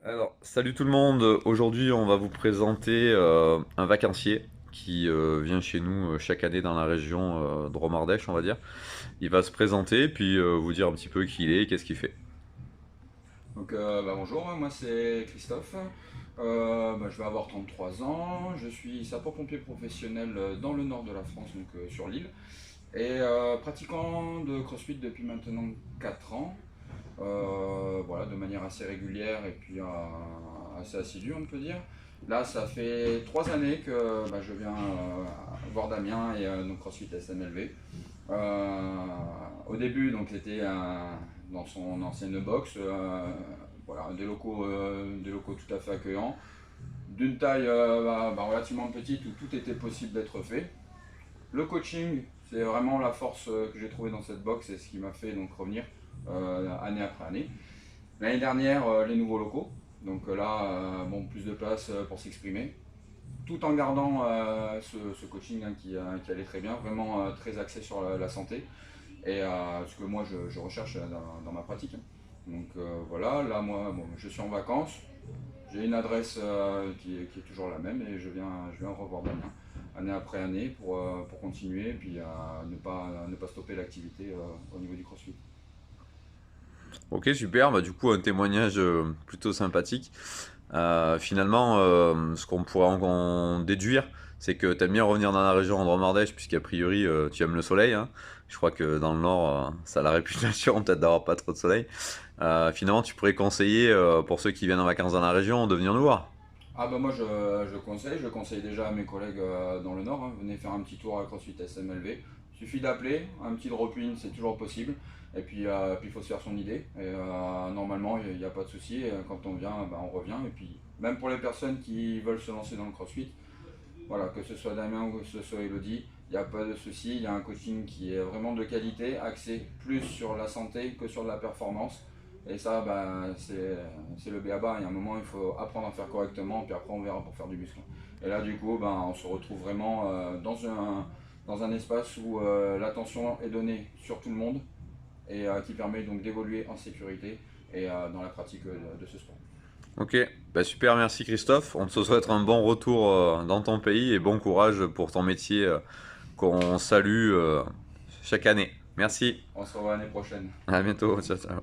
Alors, salut tout le monde. Aujourd'hui, on va vous présenter un vacancier qui vient chez nous chaque année dans la région Drôme-Ardèche, on va dire. Il va se présenter puis vous dire un petit peu qui il est et qu'est-ce qu'il fait. Bonjour, moi c'est Christophe. Je vais avoir 33 ans. Je suis sapeur-pompier professionnel dans le nord de la France, sur l'île, et pratiquant de CrossFit depuis maintenant 4 ans. Voilà, de manière assez régulière et puis assez assidue, on peut dire. Là, ça fait 3 années que je viens voir Damien et donc CrossFit SMLV. Au début, donc, j'étais dans son ancienne box, voilà, des locaux tout à fait accueillants, d'une taille relativement petite où tout était possible d'être fait. Le coaching, c'est vraiment la force que j'ai trouvée dans cette box et ce qui m'a fait donc revenir année après année. L'année dernière, les nouveaux locaux, plus de place pour s'exprimer, tout en gardant ce coaching qui allait très bien, vraiment très axé sur la santé et ce que moi je recherche dans ma pratique. Voilà, là moi je suis en vacances, j'ai une adresse qui est toujours la même et je viens revoir Damien année après année pour continuer et puis ne pas stopper l'activité au niveau du CrossFit. Ok, super. Bah, du coup, un témoignage plutôt sympathique. Finalement, ce qu'on pourrait en déduire, c'est que tu aimes bien revenir dans la région en Drôme-Ardèche, puisqu'a priori, tu aimes le soleil, hein. Je crois que dans le nord, ça a la réputation peut-être d'avoir pas trop de soleil. Finalement, tu pourrais conseiller, pour ceux qui viennent en vacances dans la région, de venir nous voir. Je conseille déjà à mes collègues dans le Nord, hein, venez faire un petit tour à CrossFit SMLV. Il suffit d'appeler, un petit drop-in, c'est toujours possible. Puis il faut se faire son idée. Normalement, il n'y a pas de souci. Et quand on vient, on revient. Et puis, même pour les personnes qui veulent se lancer dans le CrossFit, voilà, que ce soit Damien ou que ce soit Elodie, il n'y a pas de souci. Il y a un coaching qui est vraiment de qualité, axé plus sur la santé que sur la performance. Et ça, c'est le b.a-ba. Il y a un moment, il faut apprendre à faire correctement, puis après, on verra pour faire du muscle. Et là, du coup, on se retrouve vraiment dans un espace où l'attention est donnée sur tout le monde et qui permet donc d'évoluer en sécurité et dans la pratique de ce sport. Ok, bah super, merci Christophe. On te souhaite un bon retour dans ton pays et bon courage pour ton métier qu'on salue chaque année. Merci, On se revoit l'année prochaine. à bientôt, ciao, ciao.